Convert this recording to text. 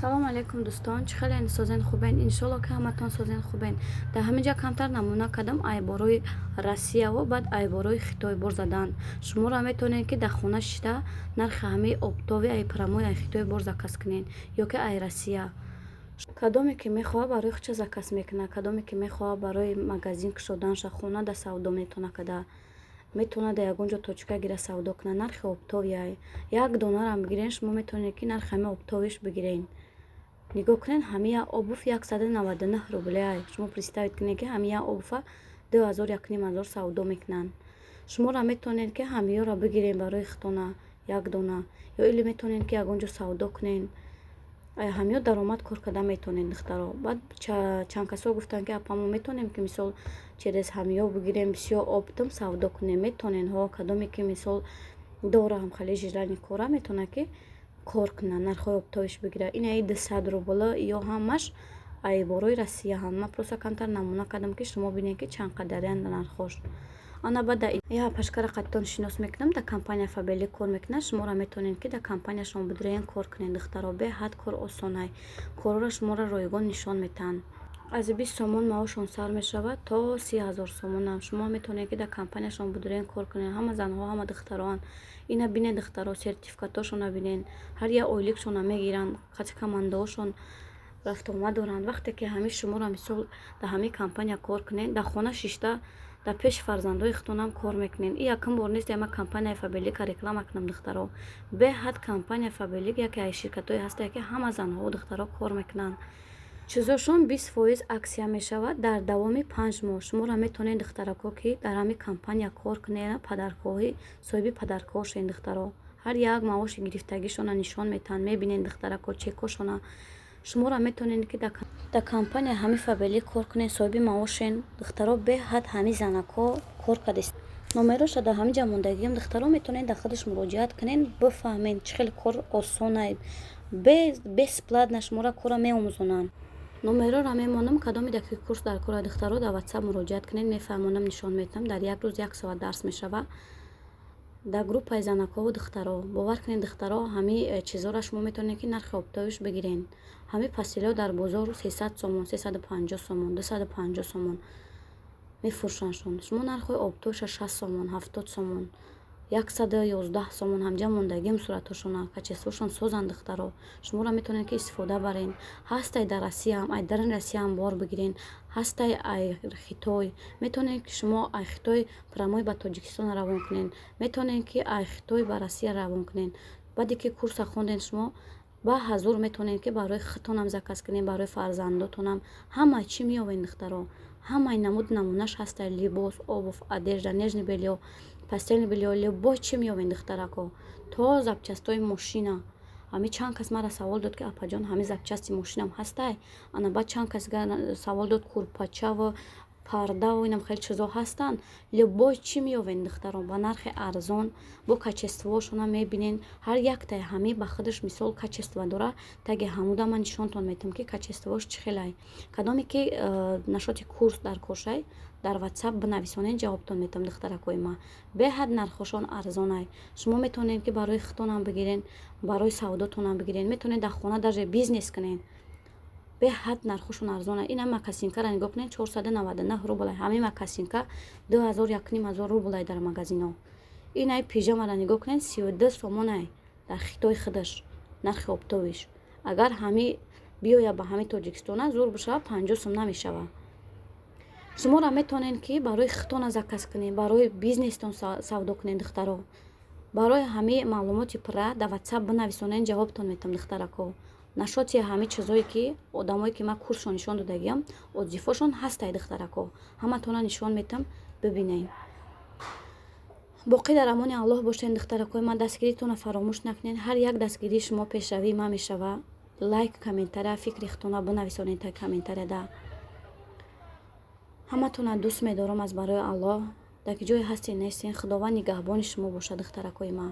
салом алейкум дӯстон, чӣ хелен созен хубен? Иншолло ки ҳаматон созен хубен. Дар ҳамин ҷа камтар намуна кардам айборои Россия ва баъд айборои Хитой бор задан. Шуморо метонед ки дар хона шишта нархи ҳамаи обтови ай прамои ай Хитой бор заказ кунед ё ки ай Россия. Кадоме ки мехоҳад барои худша заказ мекунад, кадоме ки мехоҳад барои магазин кушоданша хонада савдо метавона када. Метавонад дар ягон ҷо точка гира савдо кунад. Нархи обтови ай як донарам бигирен, шумо метавонед ки нархи ҳамаи обтовиш бигирен. Нигоҳ кунед, ҳамаи обуф 199 рубл ай. Шумо представид кунед ки ҳамаи обуфа 2500 савдо мекунанд. Шуморо метавонед ки ҳамаиёро бигирен барои хитона як дона ё или метавонед ки ягон ҷо савдо кунед. ҳамаиё даромад кор карда метавонед духтаро. Баъд чанд касо гуфтанд ки апа мо метавонем ки мисол через ҳамаиё бигирем бисёр обтам савдо кунем. Метавонед ҳо кадоме ки мисол дора ҳамхали жирани кора метавонад ки кор кунад, нархҳои обтовиш бигира. Ин ай 200 рубл ё ҳамаш айборои Россия ҳам. Ман просто камтар намуна кардам ки шумо бинед ки чанд қадариан нархош. Ана баъда я пашкара қаттон шинос мекунам, дар компания фабели кор мекунад. Шуморо метавонед ки дар компанияшон бидурен кор кунед духтаро. Беҳад кор осон ай. Корро шуморо ройгон нишон метаҳанд. аз 20 сомон маошон сар мешавад то 30,000 сомонам. Шумо метавонед ки дар компанияшон бидурен кор кунед. Ҳама занҳо, ҳама духтароан. Ина бинед духтаро, сертификатошона бинед. ҳар як ойликшона мегиранд, қачи командаошон рафтомад доранд. вақте ки ҳами шуморо мисол дар ҳами компания кор кунед, дар хона шишта дар пеши фарзандои хитонам кор мекунед. И якум бор нест яма компания фабелика реклама кунам духтаро. Беҳад компания фабелик яке ай ширкатҳое ҳастанд ки ҳама занҳо духтаро кор мекунанд. чизошон 20% аксия мешавад дар давоми 5 моҳ. Шуморо метавонед духтарако ки дар ҳами компания кор кунед, падаркоҳи соҳиби падаркоҳ шуед духтаро. ҳар як маоши гирифтагишона нишон метаҳанд. мебинед духтарако чекошона. шуморо метавонед ки дар компания ҳами фабелик кор кунед, соҳиби маошен духтаро. беҳад ҳами занако кор кардест. номероша дар ҳами ҷа мондагиам духтаро метавонед дар худаш муроҷиат кунед, бифаҳмед чӣ хеле кор осон ай. бесплатна шуморо кора меомӯзонанд. номероро мемонам, кадоме даки курс дар кора духтаро дар WhatsApp муроҷиат кунед, мефаҳмонам, нишон метам. дар як рӯз 1 соат дарс мешава дар группаи занакову духтаро. бовар кунед духтаро, ҳами чизора шумо метавонед ки нархи обтовиш бигирен. ҳами пастилиҳо дар бозор 300 сомон, 350 сомон, 250 сомон мефурӯшандшон. шумо нархҳои обтовиша 60 сомон, 70 сомон, 111 сомон ҳамҷа мондагим суратошона, качествошон созанд духтаро. шуморо метавонед ки истифода барен. ҳастай дар Россия ҳам, ай дарин Россия ҳам бор бигирен. ҳастай ай Хитой. метавонед ки шумо ай Хитой прамой ба Тоҷикистон равон кунед. метавонед ки ай Хитой ба Россия равон кунед. баъде ки курса хондед шумо ба ҳазур метавонед ки барои хитонам заказ кунед, барои фарзандотонам. ҳамаи чӣ меёвед духтаро. ҳамаи намуд намунаш ҳастай либос, обув, одежда, нежни бельё, постельни бельё, либос чӣ меёвед духтарако. то запчастои мошина. ҳами чанд кас мара савол дод ки апаҷон ҳами запчасти мошинам ҳастай. ана баъд чанд кас савол дод курпачаву пардаву инам хеле чизо ҳастанд. либос чӣ меёвед духтаро ба нархи арзон, бо качествошона мебинен. ҳар яктай ҳами ба худаш мисол качество дора. таги ҳамуда ман нишонтон метам ки качествош чӣ хелай. кадоме ки нашоти курс дар кошай дар WhatsApp бинависонед, ҷавобтон метам духтаракои ма. беҳад нархошон арзон ай. шумо метавонед ки барои хитонам бигирен, барои савдотонам бигирен. метавонед дар хона даже бизнес кунед. беҳад нархошон арзон ай. ина макасинкара нигоҳ кунед, 499 рубл ай. ҳамин макасинка 2500 рубл ай дар магазино. ин ай пижамара нигоҳ кунед, 32 сомон ай дар Хитой худаш нархи обтовиш. агар ҳами биёя ба ҳами Тоҷикистона зур бишава 50 сом намешава. шуморо метавонед ки барои хитона заказ кунед, барои бизнестон савдо кунед духтаро. барои ҳами маълумоти пурра дар WhatsApp бинависонед, ҷавобтон метам духтарако. нашоти ҳами чизое ки одамое ки ман курсшон нишон додагиам, отзифошон ҳастай духтарако. ҳаматона нишон метам, бибинед. боқӣ дар амони Аллоҳ бошед духтаракои ман. дастгиритона фаромӯш накунед. ҳар як дастгирии шумо пешравии ман мешава. лайк, комментария, фикри хитона бинависонед та комментарияда. ҳаматона дӯст медорам аз барои Аллоҳ. дар ки ҷое ҳастин нестин. худованд нигаҳбони шумо бошад духтаракои ман.